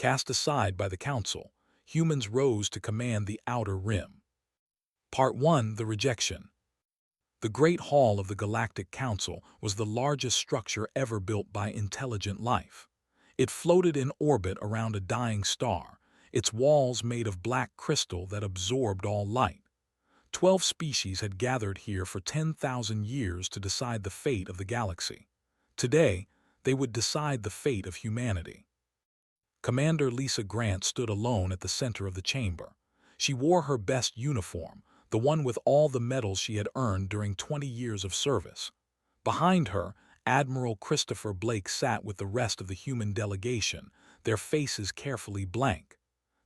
Cast aside by the Council, humans rose to command the Outer Rim. Part 1. The Rejection. The Great Hall of the Galactic Council was the largest structure ever built by intelligent life. It floated in orbit around a dying star, its walls made of black crystal that absorbed all light. 12 species had gathered here for 10,000 years to decide the fate of the galaxy. Today, they would decide the fate of humanity. Commander Lisa Grant stood alone at the center of the chamber. She wore her best uniform, the one with all the medals she had earned during 20 years of service. Behind her, Admiral Christopher Blake sat with the rest of the human delegation, their faces carefully blank.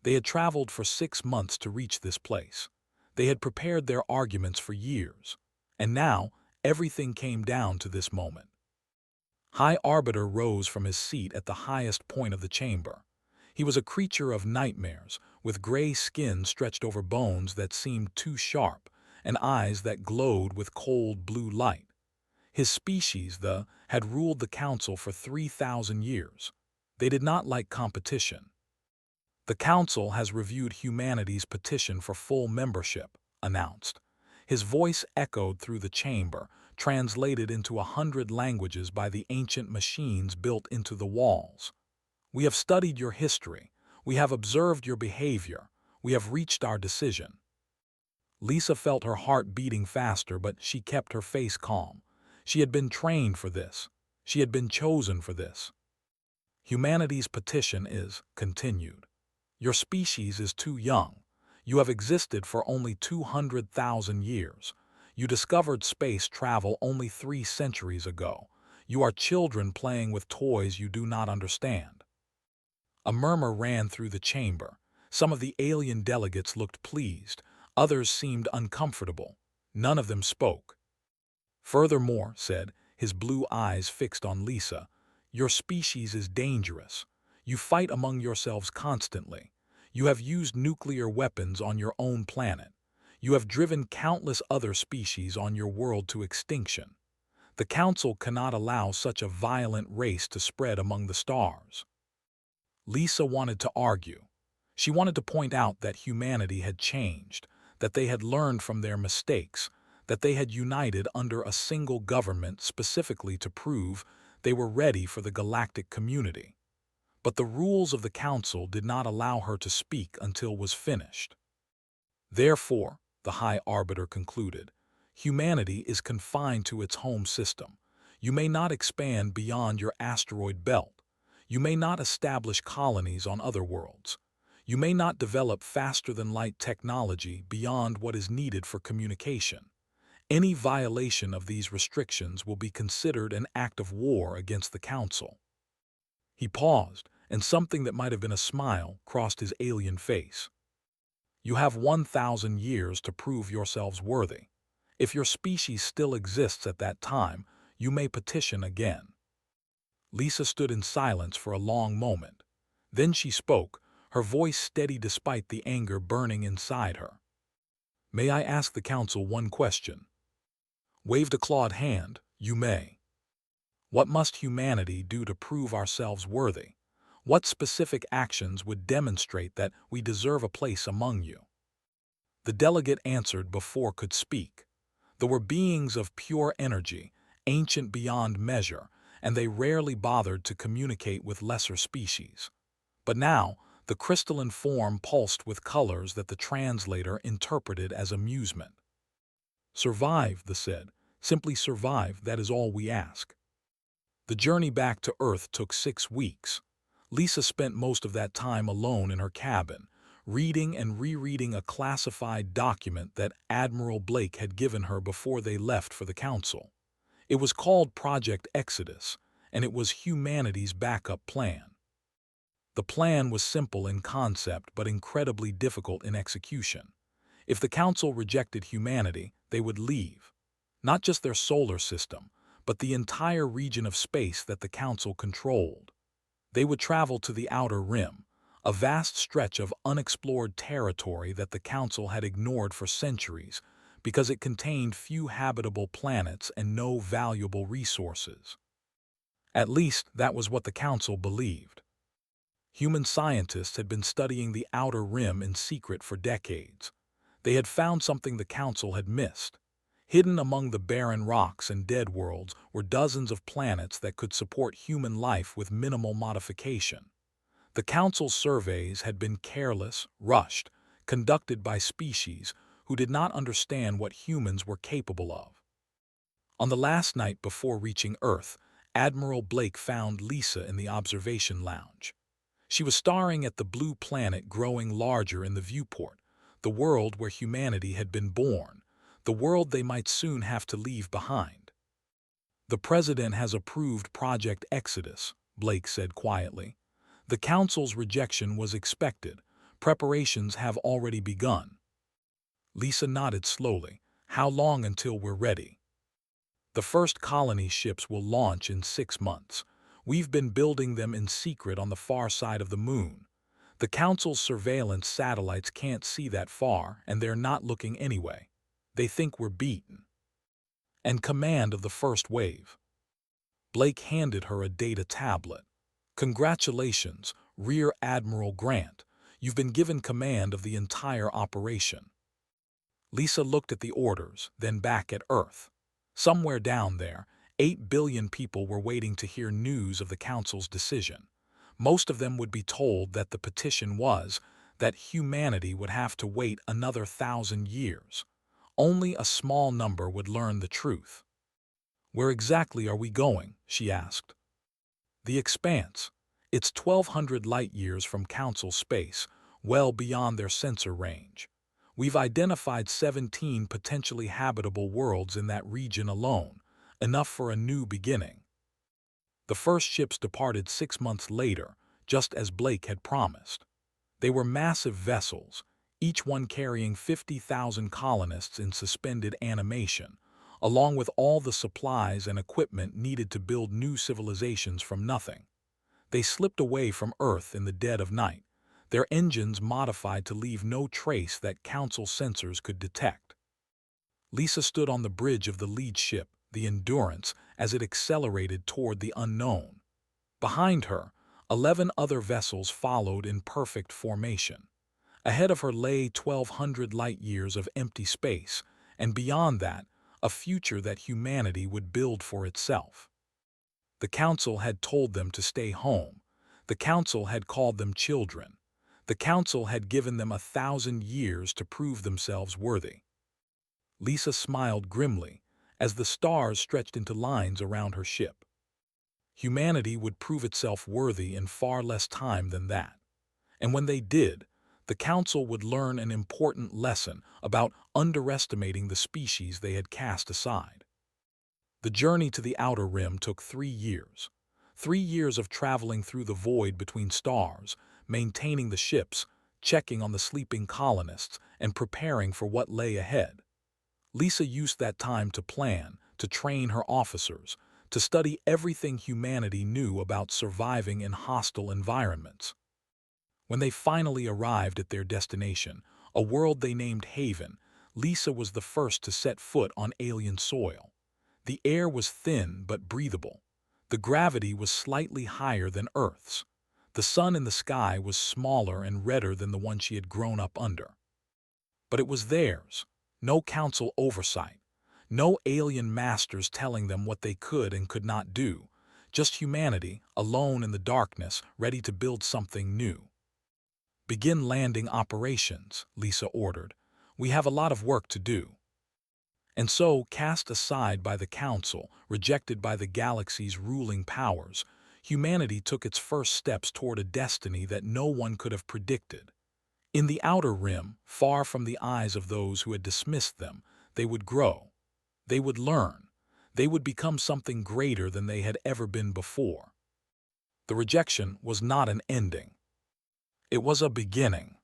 They had traveled for 6 months to reach this place. They had prepared their arguments for years. And now, everything came down to this moment. High Arbiter rose from his seat at the highest point of the chamber. He was a creature of nightmares, with gray skin stretched over bones that seemed too sharp, and eyes that glowed with cold blue light. His species, had ruled the Council for 3,000 years. They did not like competition. "The Council has reviewed humanity's petition for full membership," announced. His voice echoed through the chamber, translated into 100 languages by the ancient machines built into the walls. "We have studied your history. We have observed your behavior. We have reached our decision." Lisa felt her heart beating faster, but she kept her face calm. She had been trained for this. She had been chosen for this. "Humanity's petition is continued. Your species is too young. You have existed for only 200,000 years. You discovered space travel only 3 centuries ago. You are children playing with toys you do not understand." A murmur ran through the chamber. Some of the alien delegates looked pleased. Others seemed uncomfortable. None of them spoke. "Furthermore," said, his blue eyes fixed on Lisa, "your species is dangerous. You fight among yourselves constantly. You have used nuclear weapons on your own planet. You have driven countless other species on your world to extinction. The Council cannot allow such a violent race to spread among the stars." Lisa wanted to argue. She wanted to point out that humanity had changed, that they had learned from their mistakes, that they had united under a single government specifically to prove they were ready for the galactic community. But the rules of the Council did not allow her to speak until was finished. "Therefore," the High Arbiter concluded, "humanity is confined to its home system. You may not expand beyond your asteroid belt. You may not establish colonies on other worlds. You may not develop faster-than-light technology beyond what is needed for communication. Any violation of these restrictions will be considered an act of war against the Council." He paused, and something that might have been a smile crossed his alien face. "You have 1,000 years to prove yourselves worthy. If your species still exists at that time, you may petition again." Lisa stood in silence for a long moment. Then she spoke, her voice steady despite the anger burning inside her. "May I ask the Council one question?" Waved a clawed hand. "You may. What must humanity do to prove ourselves worthy? What specific actions would demonstrate that we deserve a place among you?" The delegate answered before could speak. There were beings of pure energy, ancient beyond measure, and they rarely bothered to communicate with lesser species. But now, the crystalline form pulsed with colors that the translator interpreted as amusement. "Survive," they said. "Simply survive, that is all we ask." The journey back to Earth took 6 weeks. Lisa spent most of that time alone in her cabin, reading and rereading a classified document that Admiral Blake had given her before they left for the Council. It was called Project Exodus, and it was humanity's backup plan. The plan was simple in concept but incredibly difficult in execution. If the Council rejected humanity, they would leave. Not just their solar system, but the entire region of space that the Council controlled. They would travel to the Outer Rim, a vast stretch of unexplored territory that the Council had ignored for centuries because it contained few habitable planets and no valuable resources. At least, that was what the Council believed. Human scientists had been studying the outer rim in secret for decades. They had found something the Council had missed. Hidden among the barren rocks and dead worlds were dozens of planets that could support human life with minimal modification. The Council's surveys had been careless, rushed, conducted by species who did not understand what humans were capable of. On the last night before reaching Earth, Admiral Blake found Lisa in the observation lounge. She was staring at the blue planet growing larger in the viewport, the world where humanity had been born, the world they might soon have to leave behind. "The President has approved Project Exodus," Blake said quietly. "The Council's rejection was expected. Preparations have already begun." Lisa nodded slowly. "How long until we're ready?" "The first colony ships will launch in 6 months. We've been building them in secret on the far side of the moon. The Council's surveillance satellites can't see that far, and they're not looking anyway. They think we're beaten." "And command of the first wave." Blake handed her a data tablet. "Congratulations, Rear Admiral Grant. You've been given command of the entire operation." Lisa looked at the orders, then back at Earth. Somewhere down there, 8 billion people were waiting to hear news of the Council's decision. Most of them would be told that the petition was that humanity would have to wait another 1,000 years. Only a small number would learn the truth. "Where exactly are we going?" she asked. "The Expanse. It's 1,200 light-years from Council space, well beyond their sensor range. We've identified 17 potentially habitable worlds in that region alone, enough for a new beginning." The first ships departed 6 months later, just as Blake had promised. They were massive vessels, each one carrying 50,000 colonists in suspended animation, along with all the supplies and equipment needed to build new civilizations from nothing. They slipped away from Earth in the dead of night, their engines modified to leave no trace that Council sensors could detect. Lisa stood on the bridge of the lead ship, the Endurance, as it accelerated toward the unknown. Behind her, 11 other vessels followed in perfect formation. Ahead of her lay 1,200 light-years of empty space, and beyond that, a future that humanity would build for itself. The Council had told them to stay home. The Council had called them children. The Council had given them 1,000 years to prove themselves worthy. Lisa smiled grimly as the stars stretched into lines around her ship. Humanity would prove itself worthy in far less time than that. And when they did, the Council would learn an important lesson about underestimating the species they had cast aside. The journey to the outer rim took 3 years. 3 years of traveling through the void between stars, maintaining the ships, checking on the sleeping colonists, and preparing for what lay ahead. Lisa used that time to plan, to train her officers, to study everything humanity knew about surviving in hostile environments. When they finally arrived at their destination, a world they named Haven, Lisa was the first to set foot on alien soil. The air was thin but breathable. The gravity was slightly higher than Earth's. The sun in the sky was smaller and redder than the one she had grown up under. But it was theirs. No Council oversight. No alien masters telling them what they could and could not do. Just humanity, alone in the darkness, ready to build something new. "Begin landing operations," Lisa ordered. "We have a lot of work to do." And so, cast aside by the Council, rejected by the galaxy's ruling powers, humanity took its first steps toward a destiny that no one could have predicted. In the outer rim, far from the eyes of those who had dismissed them, they would grow. They would learn. They would become something greater than they had ever been before. The rejection was not an ending. It was a beginning.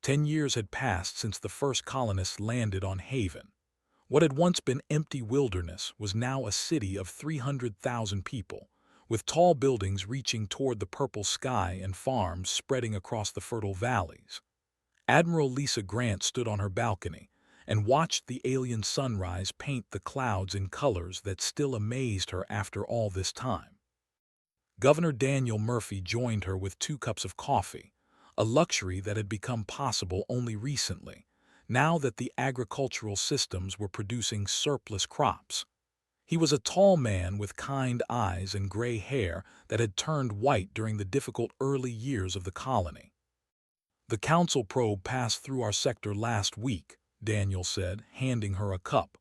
10 years had passed since the first colonists landed on Haven. What had once been empty wilderness was now a city of 300,000 people, with tall buildings reaching toward the purple sky and farms spreading across the fertile valleys. Admiral Lisa Grant stood on her balcony and watched the alien sunrise paint the clouds in colors that still amazed her after all this time. Governor Daniel Murphy joined her with 2 cups of coffee, a luxury that had become possible only recently, now that the agricultural systems were producing surplus crops. He was a tall man with kind eyes and gray hair that had turned white during the difficult early years of the colony. "The council probe passed through our sector last week," Daniel said, handing her a cup.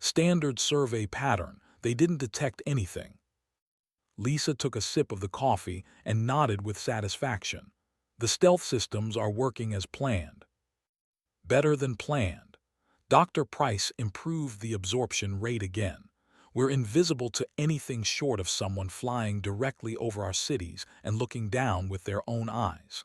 "Standard survey pattern. They didn't detect anything." Lisa took a sip of the coffee and nodded with satisfaction. "The stealth systems are working as planned." Better than planned. Dr. Price improved the absorption rate again. "We're invisible to anything short of someone flying directly over our cities and looking down with their own eyes."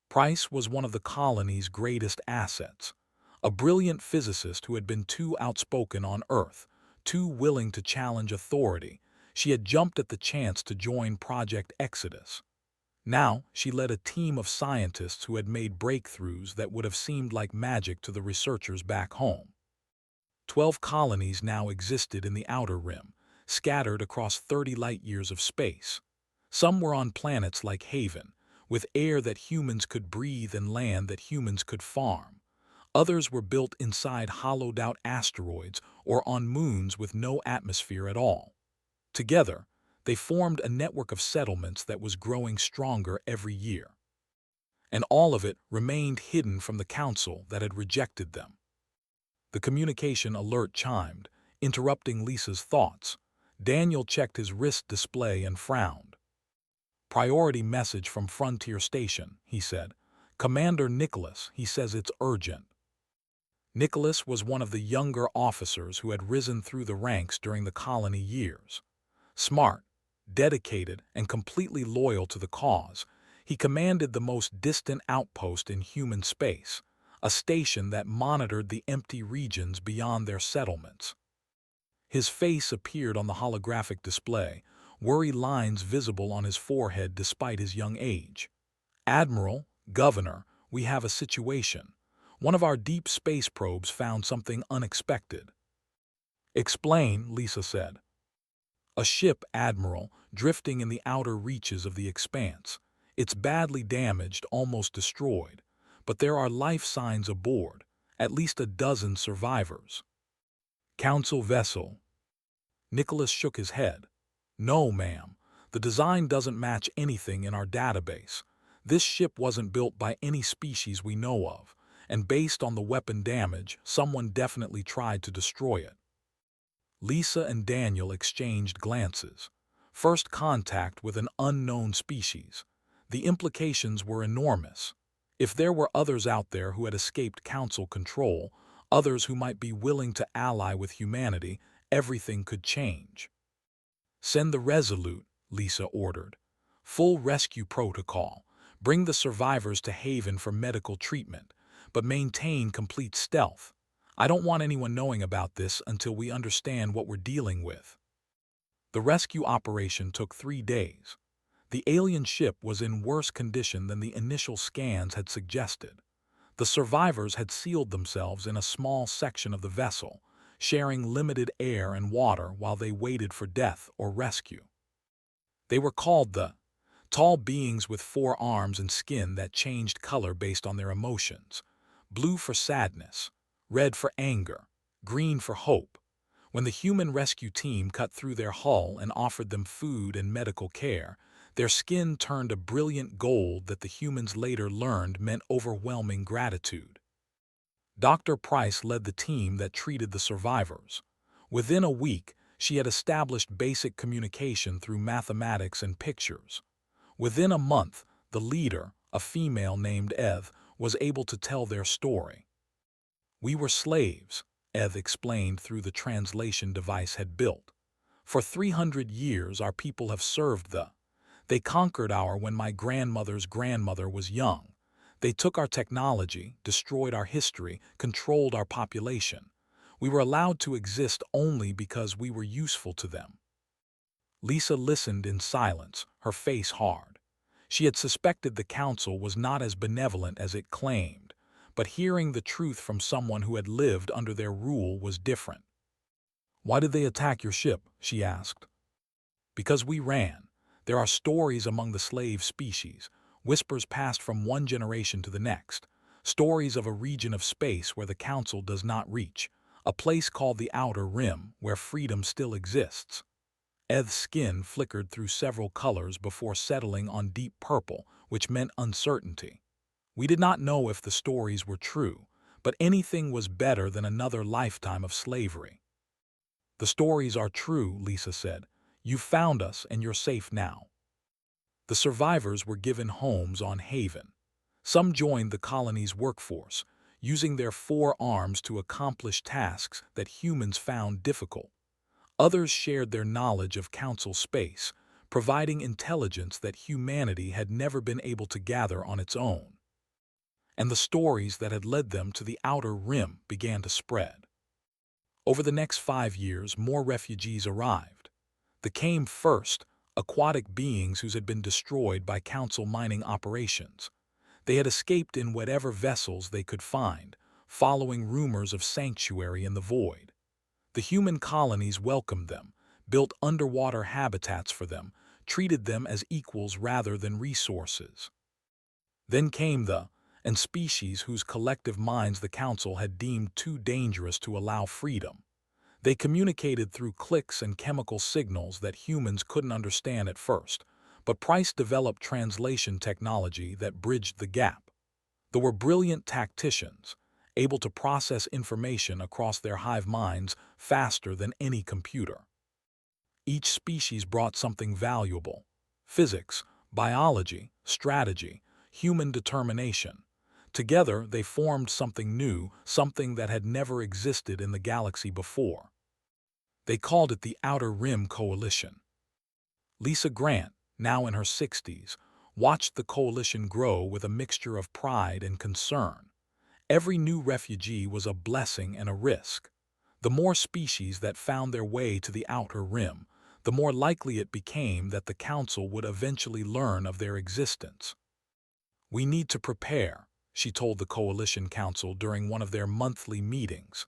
Price was one of the colony's greatest assets, a brilliant physicist who had been too outspoken on Earth, too willing to challenge authority. She had jumped at the chance to join Project Exodus. Now she led a team of scientists who had made breakthroughs that would have seemed like magic to the researchers back home. 12 colonies now existed in the outer rim, scattered across 30 light-years of space. Some were on planets like Haven, with air that humans could breathe and land that humans could farm. Others were built inside hollowed-out asteroids or on moons with no atmosphere at all. Together, they formed a network of settlements that was growing stronger every year. And all of it remained hidden from the council that had rejected them. The communication alert chimed, interrupting Lisa's thoughts. Daniel checked his wrist display and frowned. "Priority message from Frontier Station," he said. "Commander Nicholas, he says it's urgent." Nicholas was one of the younger officers who had risen through the ranks during the colony years. Smart, dedicated, and completely loyal to the cause, he commanded the most distant outpost in human space, a station that monitored the empty regions beyond their settlements. His face appeared on the holographic display, worry lines visible on his forehead despite his young age. "Admiral, Governor, we have a situation. One of our deep space probes found something unexpected." "Explain," Lisa said. "A ship, Admiral, drifting in the outer reaches of the expanse. It's badly damaged, almost destroyed. But there are life signs aboard, at least a dozen survivors." "Council vessel?" Nicholas shook his head. "No, ma'am. The design doesn't match anything in our database. This ship wasn't built by any species we know of, and based on the weapon damage, someone definitely tried to destroy it." Lisa and Daniel exchanged glances. First contact with an unknown species. The implications were enormous. If there were others out there who had escaped council control, others who might be willing to ally with humanity, everything could change. "Send the Resolute," Lisa ordered. "Full rescue protocol. Bring the survivors to Haven for medical treatment, but maintain complete stealth. I don't want anyone knowing about this until we understand what we're dealing with." The rescue operation took 3 days. The alien ship was in worse condition than the initial scans had suggested. The survivors had sealed themselves in a small section of the vessel, sharing limited air and water while they waited for death or rescue. They were called the tall beings with 4 arms and skin that changed color based on their emotions. Blue for sadness, red for anger, green for hope. When the human rescue team cut through their hull and offered them food and medical care, their skin turned a brilliant gold that the humans later learned meant overwhelming gratitude. Dr. Price led the team that treated the survivors. Within a week, she had established basic communication through mathematics and pictures. Within a month, the leader, a female named Eve, was able to tell their story. "We were slaves," Eve explained through the translation device had built. "For 300 years our people have served They conquered when my grandmother's grandmother was young. They took our technology, destroyed our history, controlled our population. We were allowed to exist only because we were useful to them." Lisa listened in silence, her face hard. She had suspected the council was not as benevolent as it claimed, but hearing the truth from someone who had lived under their rule was different. "Why did they attack your ship?" she asked. "Because we ran. There are stories among the slave species, whispers passed from one generation to the next, stories of a region of space where the Council does not reach, a place called the Outer Rim where freedom still exists. Eth's skin flickered through several colors before settling on deep purple, which meant uncertainty. We did not know if the stories were true, but anything was better than another lifetime of slavery. "The stories are true," Lisa said. "You found us and you're safe now." The survivors were given homes on Haven. Some joined the colony's workforce, using their 4 arms to accomplish tasks that humans found difficult. Others shared their knowledge of Council space, providing intelligence that humanity had never been able to gather on its own. And the stories that had led them to the Outer Rim began to spread. Over the next 5 years, more refugees arrived. They came first, aquatic beings who had been destroyed by Council mining operations. They had escaped in whatever vessels they could find, following rumors of sanctuary in the void. The human colonies welcomed them, built underwater habitats for them, treated them as equals rather than resources. Then came and species whose collective minds the Council had deemed too dangerous to allow freedom. They communicated through clicks and chemical signals that humans couldn't understand at first, but Price developed translation technology that bridged the gap. They were brilliant tacticians, able to process information across their hive minds faster than any computer. Each species brought something valuable: physics, biology, strategy, human determination. Together, they formed something new, something that had never existed in the galaxy before. They called it the Outer Rim Coalition. Lisa Grant, now in her 60s, watched the coalition grow with a mixture of pride and concern. Every new refugee was a blessing and a risk. The more species that found their way to the Outer Rim, the more likely it became that the Council would eventually learn of their existence. "We need to prepare," she told the Coalition Council during one of their monthly meetings.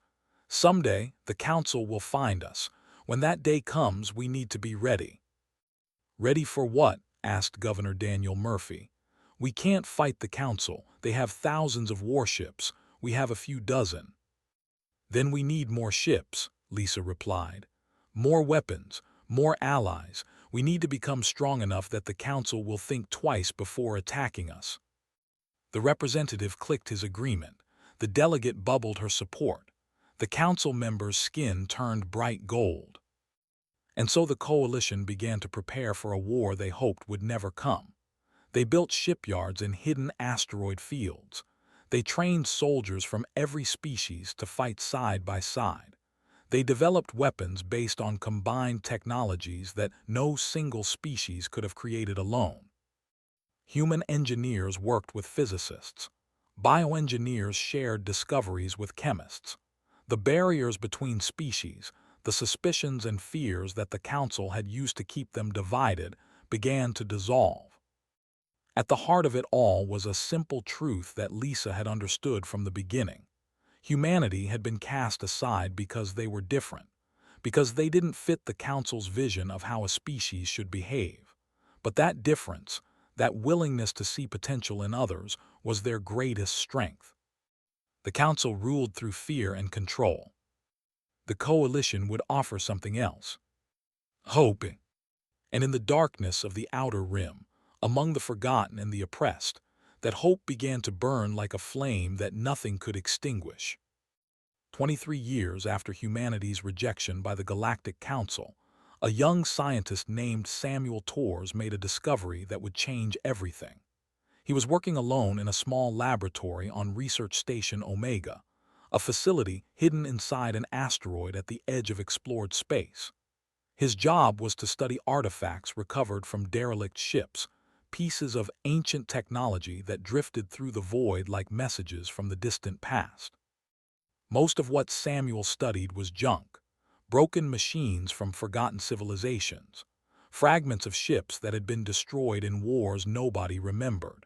"Someday, the Council will find us. When that day comes, we need to be ready." "Ready for what?" asked Governor Daniel Murphy. "We can't fight the Council. They have thousands of warships. We have a few dozen." "Then we need more ships," Lisa replied. "More weapons, more allies. We need to become strong enough that the Council will think twice before attacking us." The representative clicked his agreement. The delegate bubbled her support. The Council member's skin turned bright gold. And so the coalition began to prepare for a war they hoped would never come. They built shipyards in hidden asteroid fields. They trained soldiers from every species to fight side by side. They developed weapons based on combined technologies that no single species could have created alone. Human engineers worked with physicists. Bioengineers shared discoveries with chemists. The barriers between species, the suspicions and fears that the Council had used to keep them divided, began to dissolve. At the heart of it all was a simple truth that Lisa had understood from the beginning. Humanity had been cast aside because they were different, because they didn't fit the Council's vision of how a species should behave. But that difference, that willingness to see potential in others, was their greatest strength. The Council ruled through fear and control. The coalition would offer something else: hope. And in the darkness of the Outer Rim, among the forgotten and the oppressed, that hope began to burn like a flame that nothing could extinguish. 23 years after humanity's rejection by the Galactic Council, a young scientist named Samuel Torres made a discovery that would change everything. He was working alone in a small laboratory on Research Station Omega, a facility hidden inside an asteroid at the edge of explored space. His job was to study artifacts recovered from derelict ships, pieces of ancient technology that drifted through the void like messages from the distant past. Most of what Samuel studied was junk: broken machines from forgotten civilizations, fragments of ships that had been destroyed in wars nobody remembered.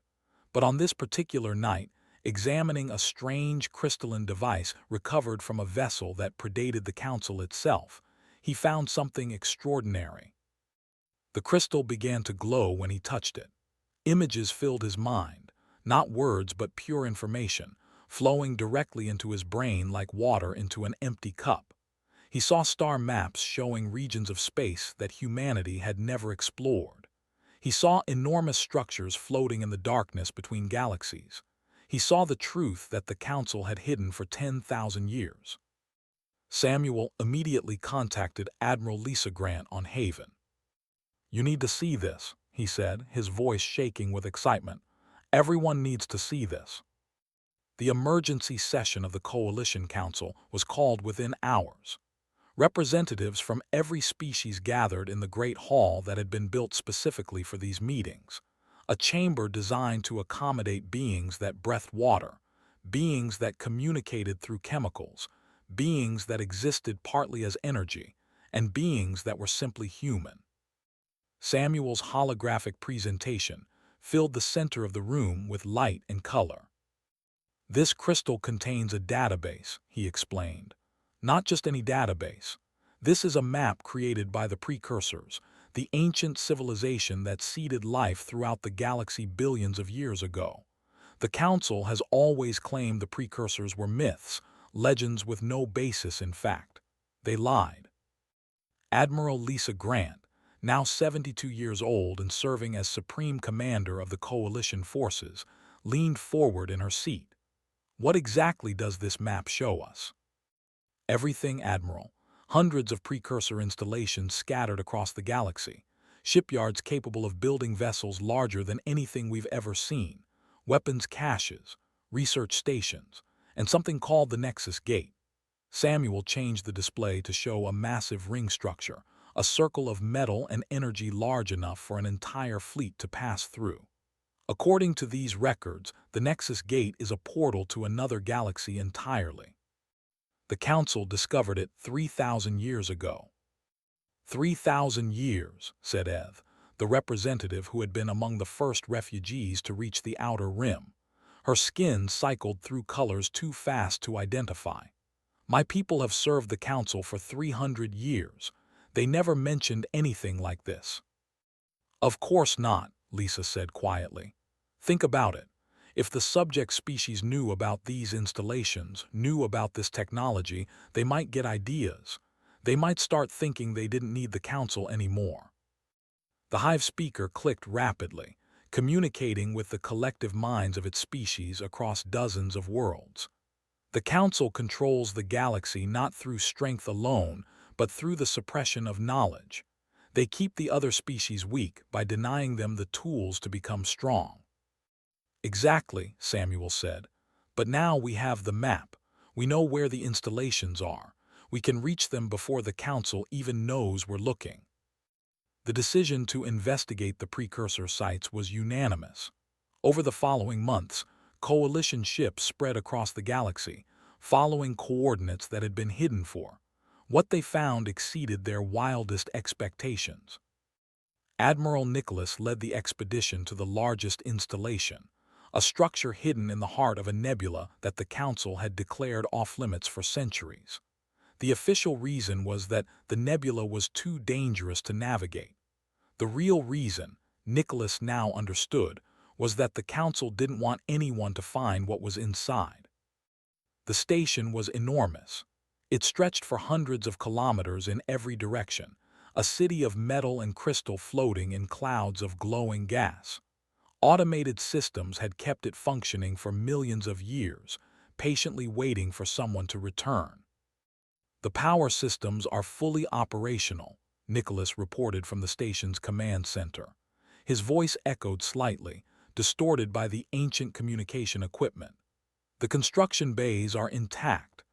But on this particular night, examining a strange crystalline device recovered from a vessel that predated the Council itself, he found something extraordinary. The crystal began to glow when he touched it. Images filled his mind, not words but pure information, flowing directly into his brain like water into an empty cup. He saw star maps showing regions of space that humanity had never explored. He saw enormous structures floating in the darkness between galaxies. He saw the truth that the Council had hidden for 10,000 years. Samuel immediately contacted Admiral Lisa Grant on Haven. "You need to see this," he said, his voice shaking with excitement. "Everyone needs to see this." The emergency session of the Coalition Council was called within hours. Representatives from every species gathered in the great hall that had been built specifically for these meetings, a chamber designed to accommodate beings that breathed water, beings that communicated through chemicals, beings that existed partly as energy, and beings that were simply human. Samuel's holographic presentation filled the center of the room with light and color. "This crystal contains a database," he explained. "Not just any database. This is a map created by the precursors, the ancient civilization that seeded life throughout the galaxy billions of years ago. The Council has always claimed the precursors were myths, legends with no basis in fact. They lied." Admiral Lisa Grant, now 72 years old and serving as Supreme Commander of the Coalition forces, leaned forward in her seat. "What exactly does this map show us?" "Everything, Admiral. Hundreds of precursor installations scattered across the galaxy. Shipyards capable of building vessels larger than anything we've ever seen. Weapons caches, research stations, and something called the Nexus Gate." Samuel changed the display to show a massive ring structure, a circle of metal and energy large enough for an entire fleet to pass through. "According to these records, the Nexus Gate is a portal to another galaxy entirely. The Council discovered it 3,000 years ago." 3,000 years, said Eve, the representative who had been among the first refugees to reach the outer rim. Her skin cycled through colors too fast to identify. "My people have served the Council for 300 years. They never mentioned anything like this." "Of course not," Lisa said quietly. "Think about it. If the subject species knew about these installations, knew about this technology, they might get ideas. They might start thinking they didn't need the Council anymore." The Hive speaker clicked rapidly, communicating with the collective minds of its species across dozens of worlds. "The Council controls the galaxy not through strength alone, but through the suppression of knowledge. They keep the other species weak by denying them the tools to become strong." "Exactly," Samuel said. "But now we have the map. We know where the installations are. We can reach them before the Council even knows we're looking." The decision to investigate the precursor sites was unanimous. Over the following months, Coalition ships spread across the galaxy, following coordinates that had been hidden for. What they found exceeded their wildest expectations. Admiral Nicholas led the expedition to the largest installation, a structure hidden in the heart of a nebula that the Council had declared off-limits for centuries. The official reason was that the nebula was too dangerous to navigate. The real reason, Nicholas now understood, was that the Council didn't want anyone to find what was inside. The station was enormous. It stretched for hundreds of kilometers in every direction, a city of metal and crystal floating in clouds of glowing gas. Automated systems had kept it functioning for millions of years, patiently waiting for someone to return. "The power systems are fully operational," Nicholas reported from the station's command center. His voice echoed slightly, distorted by the ancient communication equipment. "The construction bays are intact.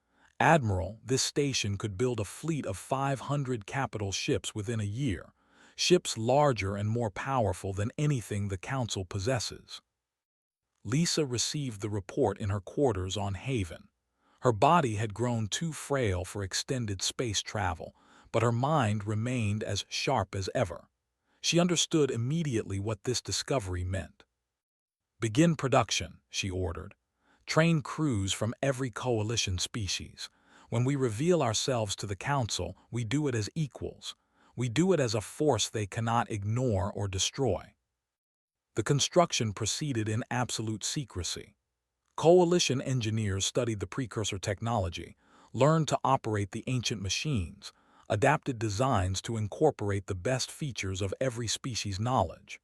Admiral, this station could build a fleet of 500 capital ships within a year, ships larger and more powerful than anything the Council possesses." Lisa received the report in her quarters on Haven. Her body had grown too frail for extended space travel, but her mind remained as sharp as ever. She understood immediately what this discovery meant. "Begin production," she ordered. "Train crews from every Coalition species. When we reveal ourselves to the Council, we do it as equals. We do it as a force they cannot ignore or destroy. The construction proceeded in absolute secrecy. Coalition engineers studied the precursor technology, learned to operate the ancient machines, adapted designs to incorporate the best features of every species' knowledge.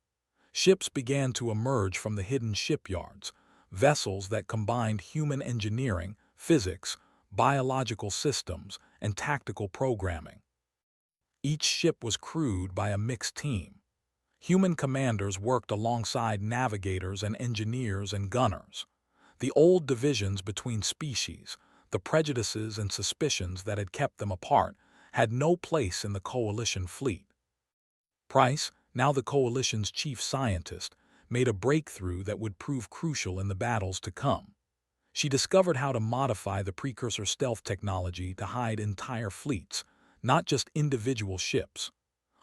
Ships began to emerge from the hidden shipyards, vessels that combined human engineering, physics, biological systems, and tactical programming. Each ship was crewed by a mixed team. Human commanders worked alongside navigators and engineers and gunners. The old divisions between species, the prejudices and suspicions that had kept them apart, had no place in the Coalition fleet. Price, now the Coalition's chief scientist, made a breakthrough that would prove crucial in the battles to come. She discovered how to modify the precursor stealth technology to hide entire fleets, not just individual ships.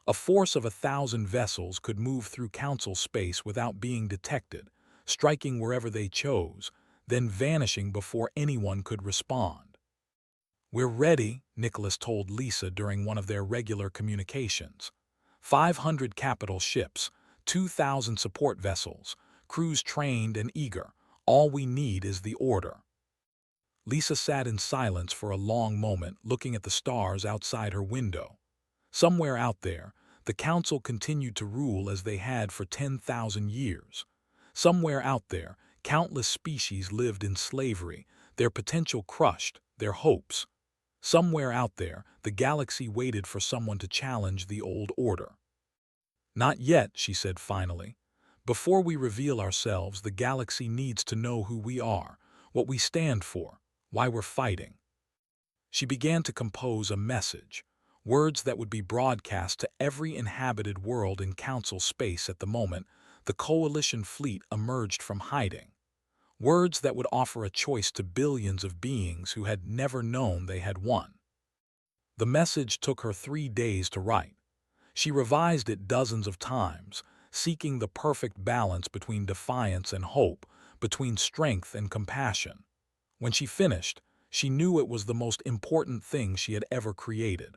A force of 1,000 vessels could move through Council space without being detected, striking wherever they chose, then vanishing before anyone could respond. "We're ready," Nicholas told Lisa during one of their regular communications. 500 capital ships, 2,000 support vessels, crews trained and eager. All we need is the order. Lisa sat in silence for a long moment, looking at the stars outside her window. Somewhere out there, the Council continued to rule as they had for 10,000 years. Somewhere out there, countless species lived in slavery, their potential crushed, their hopes. Somewhere out there, the galaxy waited for someone to challenge the old order. "Not yet," she said finally. "Before we reveal ourselves, the galaxy needs to know who we are, what we stand for, why we're fighting." She began to compose a message, words that would be broadcast to every inhabited world in Council space at the moment the Coalition fleet emerged from hiding. Words that would offer a choice to billions of beings who had never known they had won. The message took her 3 days to write. She revised it dozens of times, seeking the perfect balance between defiance and hope, between strength and compassion. When she finished, she knew it was the most important thing she had ever created.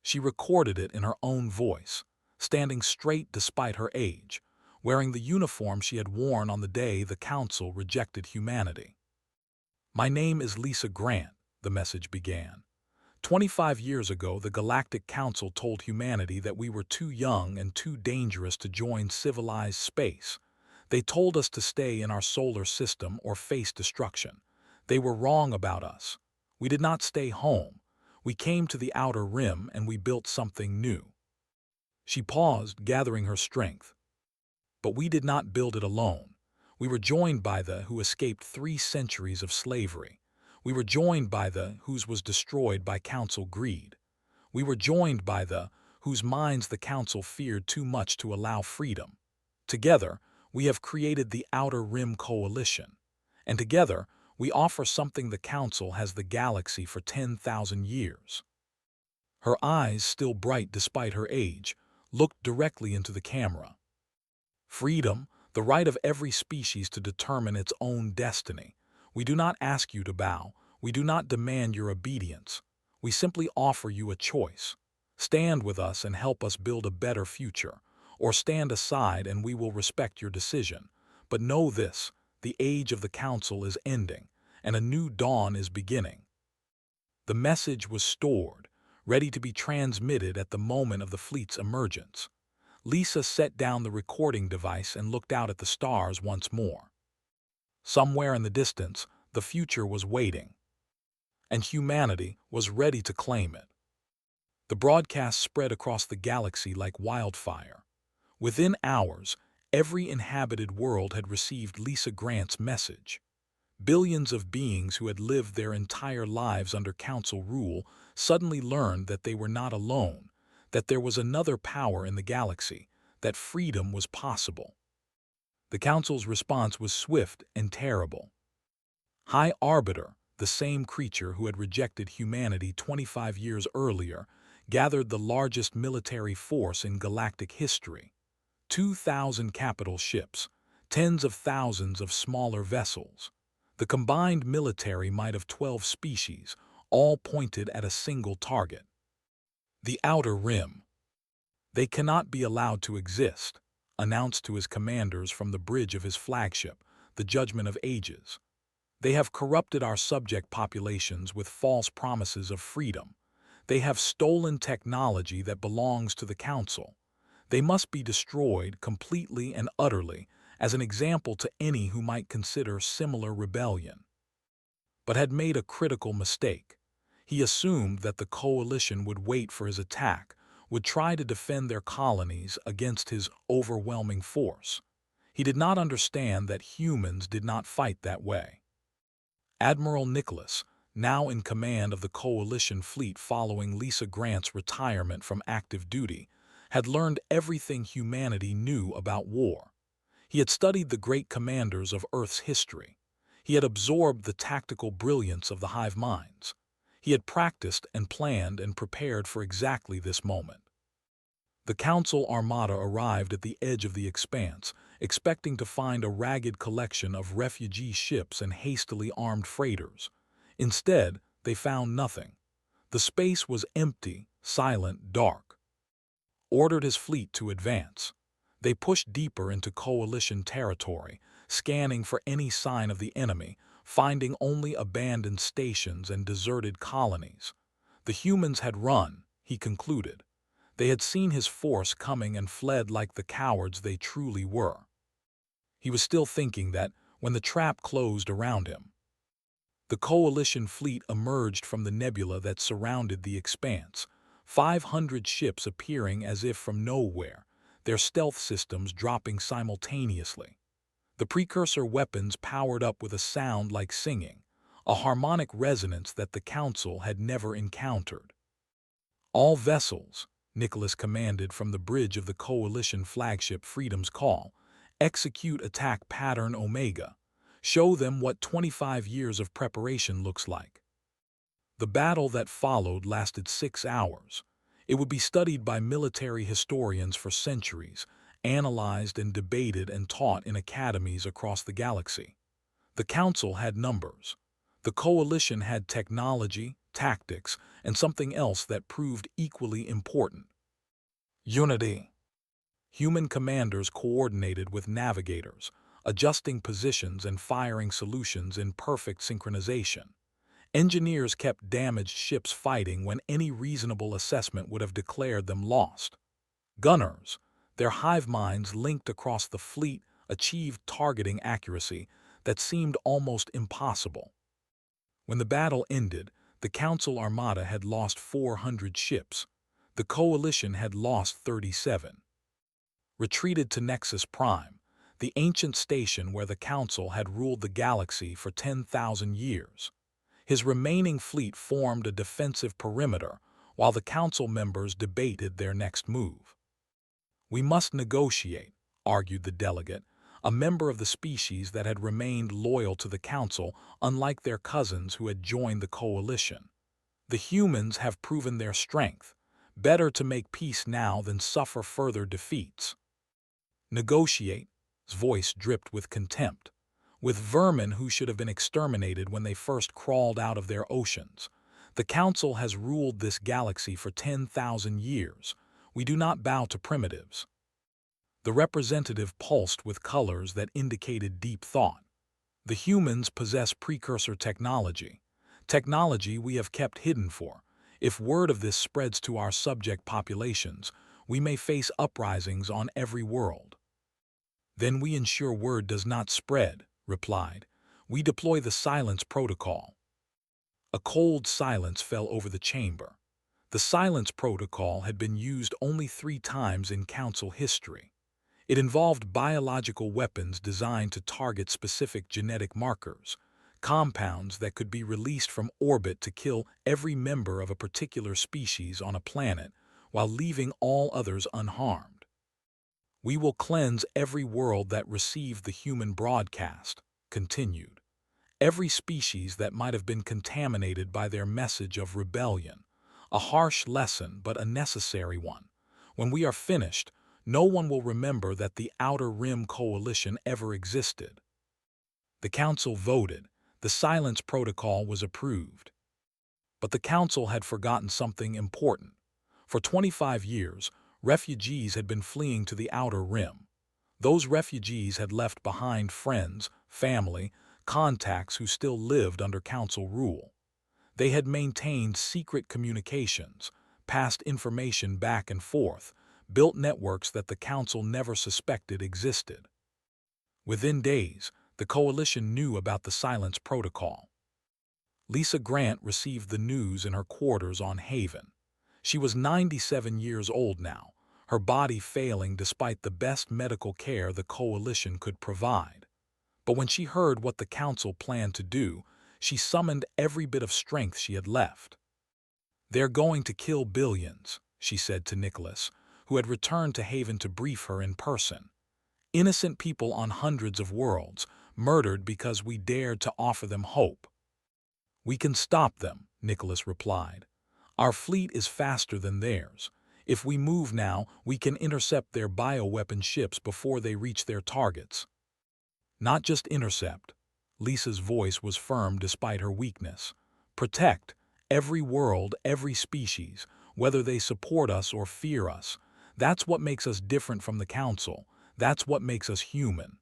She recorded it in her own voice, standing straight despite her age, wearing the uniform she had worn on the day the Council rejected humanity. "My name is Lisa Grant," the message began. 25 years ago, the Galactic Council told humanity that we were too young and too dangerous to join civilized space. They told us to stay in our solar system or face destruction. They were wrong about us. We did not stay home. We came to the outer rim and we built something new. She paused, gathering her strength. But we did not build it alone. We were joined by the who escaped 3 centuries of slavery. We were joined by the whose was destroyed by Council greed. We were joined by the whose minds the Council feared too much to allow freedom. Together, we have created the Outer Rim Coalition. And together, we offer something the Council has the galaxy for 10,000 years. Her eyes, still bright despite her age, looked directly into the camera. "Freedom, the right of every species to determine its own destiny. We do not ask you to bow. We do not demand your obedience. We simply offer you a choice. Stand with us and help us build a better future, or stand aside and we will respect your decision. But know this, the age of the Council is ending, and a new dawn is beginning." The message was stored, ready to be transmitted at the moment of the fleet's emergence. Lisa set down the recording device and looked out at the stars once more. Somewhere in the distance, the future was waiting, and humanity was ready to claim it. The broadcast spread across the galaxy like wildfire. Within hours, every inhabited world had received Lisa Grant's message. Billions of beings who had lived their entire lives under Council rule suddenly learned that they were not alone, that there was another power in the galaxy, that freedom was possible. The Council's response was swift and terrible. High Arbiter, the same creature who had rejected humanity 25 years earlier, gathered the largest military force in galactic history. 2,000 capital ships, tens of thousands of smaller vessels. The combined military might of 12 species, all pointed at a single target. The Outer Rim. They cannot be allowed to exist, announced to his commanders from the bridge of his flagship, the Judgment of Ages. They have corrupted our subject populations with false promises of freedom. They have stolen technology that belongs to the Council. They must be destroyed completely and utterly as an example to any who might consider similar rebellion. But had made a critical mistake. He assumed that the coalition would wait for his attack, would try to defend their colonies against his overwhelming force. He did not understand that humans did not fight that way. Admiral Nicholas, now in command of the coalition fleet following Lisa Grant's retirement from active duty, had learned everything humanity knew about war. He had studied the great commanders of Earth's history. He had absorbed the tactical brilliance of the hive minds. He had practiced and planned and prepared for exactly this moment. The Council Armada arrived at the edge of the expanse, expecting to find a ragged collection of refugee ships and hastily armed freighters. Instead, they found nothing. The space was empty, silent, dark. Ordered his fleet to advance. They pushed deeper into coalition territory, scanning for any sign of the enemy, finding only abandoned stations and deserted colonies. The humans had run, he concluded. They had seen his force coming and fled like the cowards they truly were. He was still thinking that when the trap closed around him. The coalition fleet emerged from the nebula that surrounded the expanse, 500 ships appearing as if from nowhere, their stealth systems dropping simultaneously. The precursor weapons powered up with a sound like singing, a harmonic resonance that the Council had never encountered. All vessels, Nicholas commanded from the bridge of the coalition flagship Freedom's Call, execute attack pattern Omega. Show them what 25 years of preparation looks like. The battle that followed lasted 6 hours. It would be studied by military historians for centuries, analyzed and debated and taught in academies across the galaxy. The Council had numbers. The Coalition had technology, tactics, and something else that proved equally important. Unity. Human commanders coordinated with navigators, adjusting positions and firing solutions in perfect synchronization. Engineers kept damaged ships fighting when any reasonable assessment would have declared them lost. Gunners, their hive minds linked across the fleet, achieved targeting accuracy that seemed almost impossible. When the battle ended, the Council Armada had lost 400 ships. The Coalition had lost 37. Retreated to Nexus Prime, the ancient station where the Council had ruled the galaxy for 10,000 years. His remaining fleet formed a defensive perimeter while the Council members debated their next move. "We must negotiate," argued the delegate, a member of the species that had remained loyal to the Council unlike their cousins who had joined the Coalition. "The humans have proven their strength. Better to make peace now than suffer further defeats." Negotiate? His voice dripped with contempt. With vermin who should have been exterminated when they first crawled out of their oceans. The Council has ruled this galaxy for 10,000 years. We do not bow to primitives. The representative pulsed with colors that indicated deep thought. The humans possess precursor technology. Technology we have kept hidden for. If word of this spreads to our subject populations, we may face uprisings on every world. "Then we ensure word does not spread," replied. "We deploy the silence protocol." A cold silence fell over the chamber. The silence protocol had been used only 3 times in Council history. It involved biological weapons designed to target specific genetic markers, compounds that could be released from orbit to kill every member of a particular species on a planet while leaving all others unharmed. "We will cleanse every world that received the human broadcast," continued. "Every species that might have been contaminated by their message of rebellion. A harsh lesson, but a necessary one. When we are finished, no one will remember that the Outer Rim Coalition ever existed." The Council voted. The silence protocol was approved. But the Council had forgotten something important. For 25 years, Refugees had been fleeing to the outer rim. Those refugees had left behind friends, family, contacts who still lived under Council rule. They had maintained secret communications, passed information back and forth, built networks that the Council never suspected existed. Within days, the Coalition knew about the Silence Protocol. Lisa Grant received the news in her quarters on Haven. She was 97 years old now, her body failing despite the best medical care the Coalition could provide. But when she heard what the Council planned to do, she summoned every bit of strength she had left. "They're going to kill billions," she said to Nicholas, who had returned to Haven to brief her in person. "Innocent people on hundreds of worlds, murdered because we dared to offer them hope." "We can stop them," Nicholas replied. "Our fleet is faster than theirs. If we move now, we can intercept their bioweapon ships before they reach their targets." "Not just intercept." Lisa's voice was firm despite her weakness. "Protect. Every world, every species, whether they support us or fear us. That's what makes us different from the Council. That's what makes us human."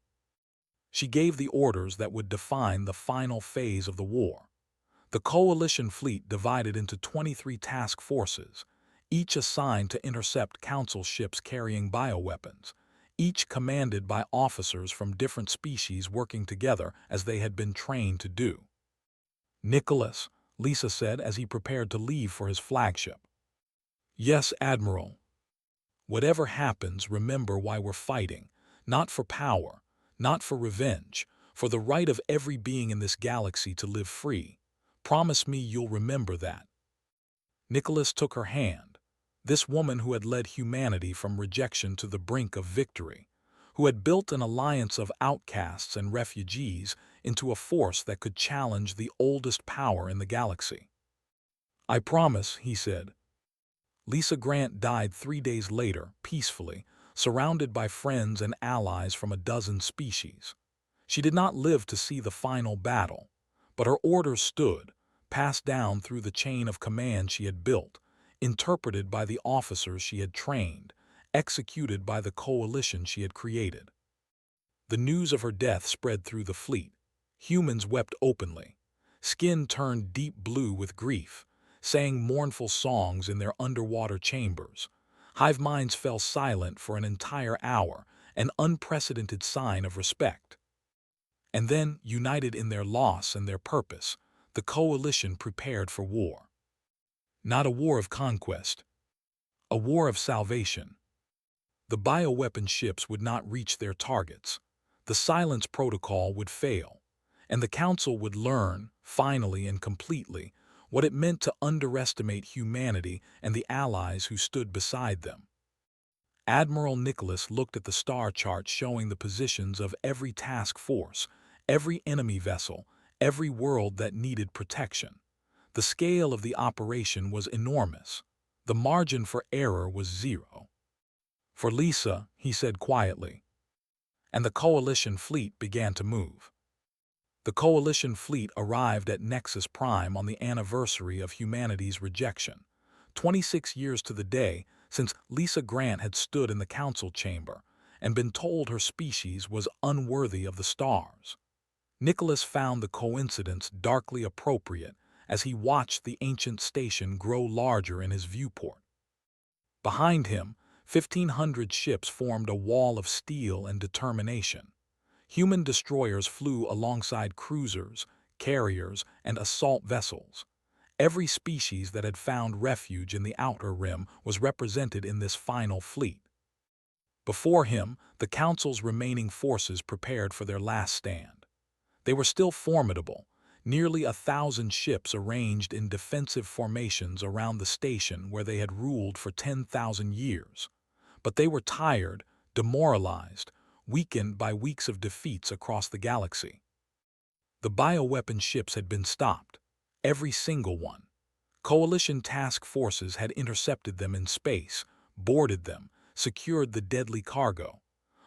She gave the orders that would define the final phase of the war. The Coalition fleet divided into 23 task forces, each assigned to intercept Council ships carrying bioweapons, each commanded by officers from different species working together as they had been trained to do. "Nicholas," Lisa said as he prepared to leave for his flagship. "Yes, Admiral. Whatever happens, remember why we're fighting. Not for power, not for revenge, for the right of every being in this galaxy to live free. Promise me you'll remember that." Nicholas took her hand. This woman who had led humanity from rejection to the brink of victory, who had built an alliance of outcasts and refugees into a force that could challenge the oldest power in the galaxy. "I promise," he said. Lisa Grant died 3 days later, peacefully, surrounded by friends and allies from a dozen species. She did not live to see the final battle, but her orders stood, passed down through the chain of command she had built, interpreted by the officers she had trained, executed by the Coalition she had created. The news of her death spread through the fleet. Humans wept openly. Skin turned deep blue with grief, sang mournful songs in their underwater chambers. Hive minds fell silent for an entire hour, an unprecedented sign of respect. And then, united in their loss and their purpose, the Coalition prepared for war. Not a war of conquest, a war of salvation. The bioweapon ships would not reach their targets. The Silence Protocol would fail, and the Council would learn, finally and completely, what it meant to underestimate humanity and the allies who stood beside them. Admiral Nicholas looked at the star chart showing the positions of every task force, every enemy vessel, every world that needed protection. The scale of the operation was enormous. The margin for error was zero. "For Lisa," he said quietly. And the Coalition fleet began to move. The Coalition fleet arrived at Nexus Prime on the anniversary of humanity's rejection, 26 years to the day since Lisa Grant had stood in the Council chamber and been told her species was unworthy of the stars. Nicholas found the coincidence darkly appropriate as he watched the ancient station grow larger in his viewport. Behind him, 1,500 ships formed a wall of steel and determination. Human destroyers flew alongside cruisers, carriers, and assault vessels. Every species that had found refuge in the Outer Rim was represented in this final fleet. Before him, the Council's remaining forces prepared for their last stand. They were still formidable, nearly 1,000 ships arranged in defensive formations around the station where they had ruled for 10,000 years. But they were tired, demoralized, weakened by weeks of defeats across the galaxy. The bioweapon ships had been stopped, every single one. Coalition task forces had intercepted them in space, boarded them, secured the deadly cargo.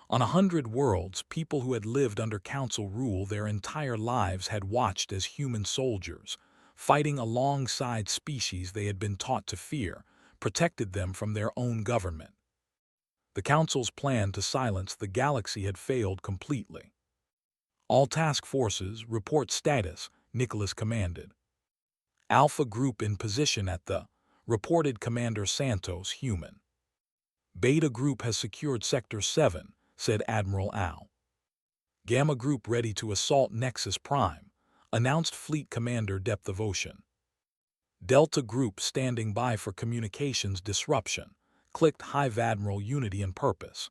On 100 worlds, people who had lived under Council rule their entire lives had watched as human soldiers, fighting alongside species they had been taught to fear, protected them from their own government. The Council's plan to silence the galaxy had failed completely. "All task forces, report status," Nicholas commanded. "Alpha Group in position at the," reported Commander Santos, human. "Beta Group has secured Sector 7, said Admiral Al. "Gamma Group ready to assault Nexus Prime," announced Fleet Commander Depth of Ocean. "Delta Group standing by for communications disruption," clicked Hive Admiral Unity and Purpose.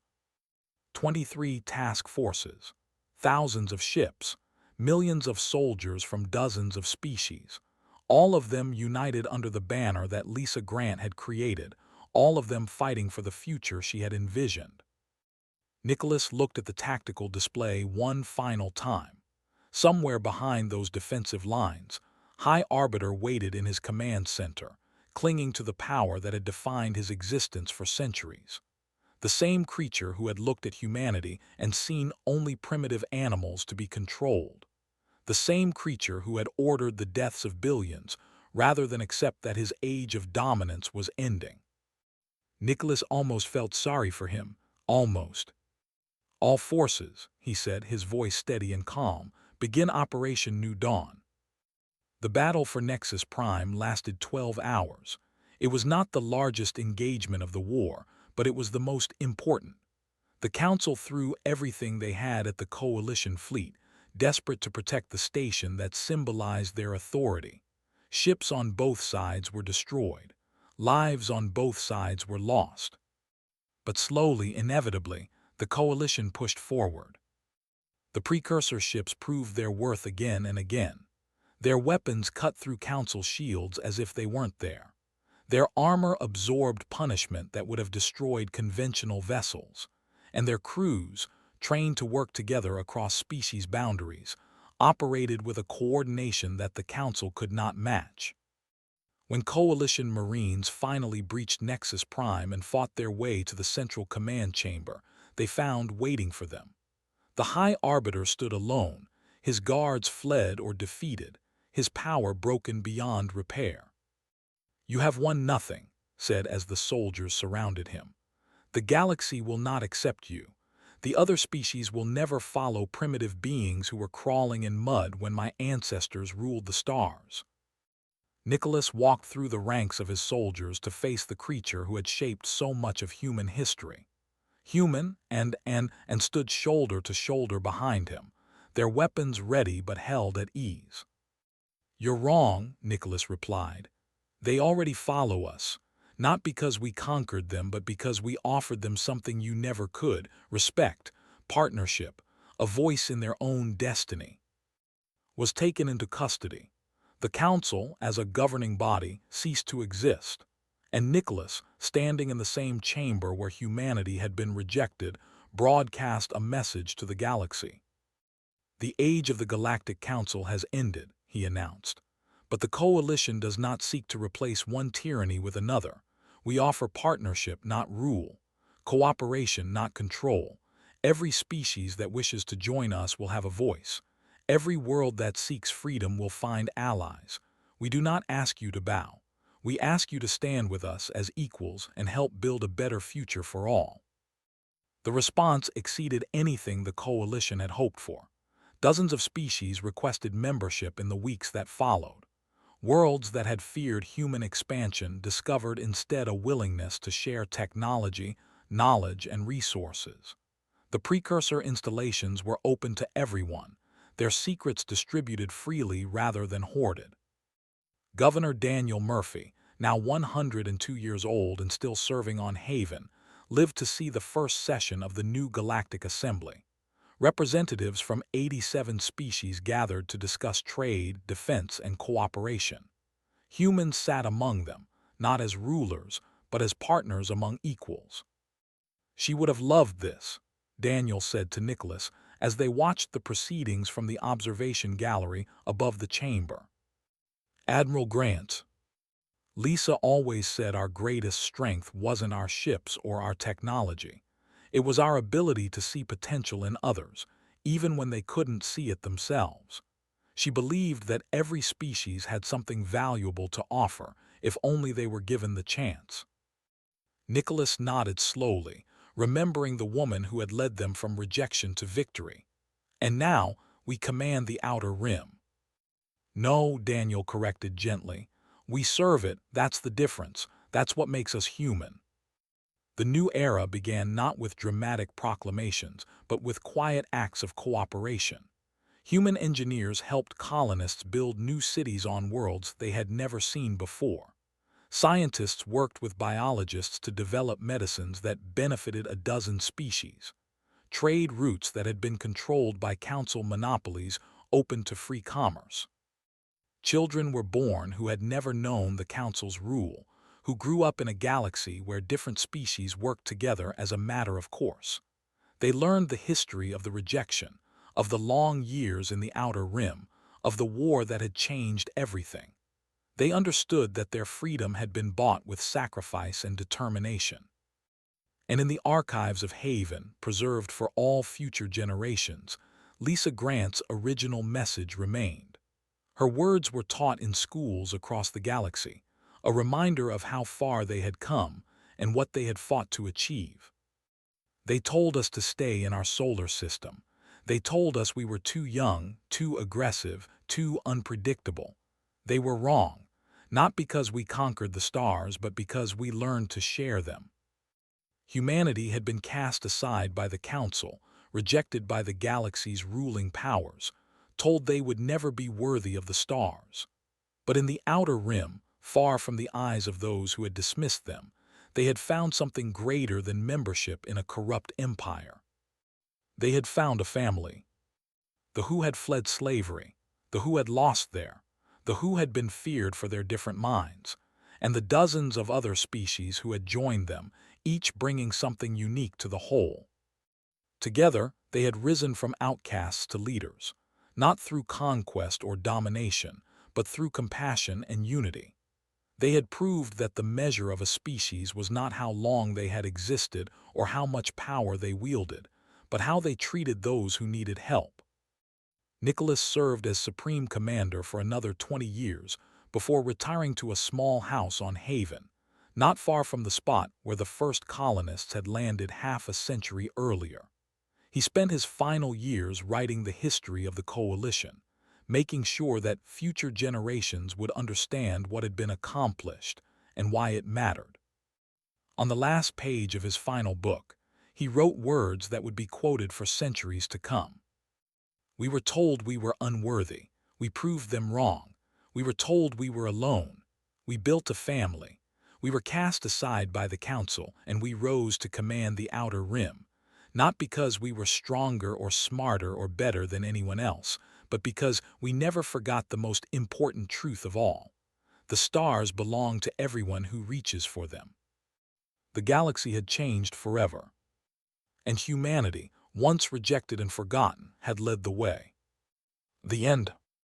23 task forces, thousands of ships, millions of soldiers from dozens of species, all of them united under the banner that Lisa Grant had created, all of them fighting for the future she had envisioned. Nicholas looked at the tactical display one final time. Somewhere behind those defensive lines, High Arbiter waited in his command center, clinging to the power that had defined his existence for centuries. The same creature who had looked at humanity and seen only primitive animals to be controlled. The same creature who had ordered the deaths of billions rather than accept that his age of dominance was ending. Nicholas almost felt sorry for him, almost. "All forces," he said, his voice steady and calm, "begin Operation New Dawn." The battle for Nexus Prime lasted 12 hours. It was not the largest engagement of the war, but it was the most important. The Council threw everything they had at the Coalition fleet, desperate to protect the station that symbolized their authority. Ships on both sides were destroyed. Lives on both sides were lost. But slowly, inevitably, the Coalition pushed forward. The precursor ships proved their worth again and again. Their weapons cut through Council shields as if they weren't there. Their armor absorbed punishment that would have destroyed conventional vessels. And their crews, trained to work together across species boundaries, operated with a coordination that the Council could not match. When Coalition Marines finally breached Nexus Prime and fought their way to the central command chamber, they found waiting for them. The High Arbiter stood alone, his guards fled or defeated, his power broken beyond repair. "You have won nothing," said as the soldiers surrounded him. "The galaxy will not accept you. The other species will never follow primitive beings who were crawling in mud when my ancestors ruled the stars." Nicholas walked through the ranks of his soldiers to face the creature who had shaped so much of human history. Human and stood shoulder to shoulder behind him, their weapons ready but held at ease. "You're wrong," Nicholas replied. "They already follow us, not because we conquered them, but because we offered them something you never could: respect, partnership, a voice in their own destiny." Was taken into custody. The Council, as a governing body, ceased to exist, and Nicholas, standing in the same chamber where humanity had been rejected, broadcast a message to the galaxy. "The age of the Galactic Council has ended," he announced. "But the Coalition does not seek to replace one tyranny with another. We offer partnership, not rule. Cooperation, not control. Every species that wishes to join us will have a voice. Every world that seeks freedom will find allies. We do not ask you to bow. We ask you to stand with us as equals and help build a better future for all." The response exceeded anything the Coalition had hoped for. Dozens of species requested membership in the weeks that followed. Worlds that had feared human expansion discovered instead a willingness to share technology, knowledge, and resources. The precursor installations were open to everyone, their secrets distributed freely rather than hoarded. Governor Daniel Murphy, now 102 years old and still serving on Haven, lived to see the first session of the new Galactic Assembly. Representatives from 87 species gathered to discuss trade, defense, and cooperation. Humans sat among them, not as rulers, but as partners among equals. "She would have loved this," Daniel said to Nicholas as they watched the proceedings from the observation gallery above the chamber. "Admiral Grant, Lisa always said our greatest strength wasn't our ships or our technology. It was our ability to see potential in others, even when they couldn't see it themselves. She believed that every species had something valuable to offer if only they were given the chance." Nicholas nodded slowly, remembering the woman who had led them from rejection to victory. And now, we command the outer rim. No, Daniel corrected gently. We serve it, that's the difference. That's what makes us human. The new era began not with dramatic proclamations, but with quiet acts of cooperation. Human engineers helped colonists build new cities on worlds they had never seen before. Scientists worked with biologists to develop medicines that benefited a dozen species. Trade routes that had been controlled by council monopolies opened to free commerce. Children were born who had never known the council's rule, who grew up in a galaxy where different species worked together as a matter of course. They learned the history of the rejection, of the long years in the outer rim, of the war that had changed everything. They understood that their freedom had been bought with sacrifice and determination. And in the archives of Haven, preserved for all future generations, Lisa Grant's original message remained. Her words were taught in schools across the galaxy, a reminder of how far they had come and what they had fought to achieve. They told us to stay in our solar system. They told us we were too young, too aggressive, too unpredictable. They were wrong, not because we conquered the stars, but because we learned to share them. Humanity had been cast aside by the Council, rejected by the galaxy's ruling powers, told they would never be worthy of the stars. But in the outer rim, far from the eyes of those who had dismissed them, they had found something greater than membership in a corrupt empire. They had found a family. The who had fled slavery, the who had lost the who had been feared for their different minds, and the dozens of other species who had joined them, each bringing something unique to the whole. Together, they had risen from outcasts to leaders, not through conquest or domination, but through compassion and unity. They had proved that the measure of a species was not how long they had existed or how much power they wielded, but how they treated those who needed help. Nicholas served as Supreme Commander for another 20 years before retiring to a small house on Haven, not far from the spot where the first colonists had landed half a century earlier. He spent his final years writing the history of the coalition, making sure that future generations would understand what had been accomplished and why it mattered. On the last page of his final book, he wrote words that would be quoted for centuries to come. We were told we were unworthy. We proved them wrong. We were told we were alone. We built a family. We were cast aside by the council, and we rose to command the outer rim, not because we were stronger or smarter or better than anyone else, but because we never forgot the most important truth of all. The stars belong to everyone who reaches for them. The galaxy had changed forever, and humanity, once rejected and forgotten, had led the way. The end.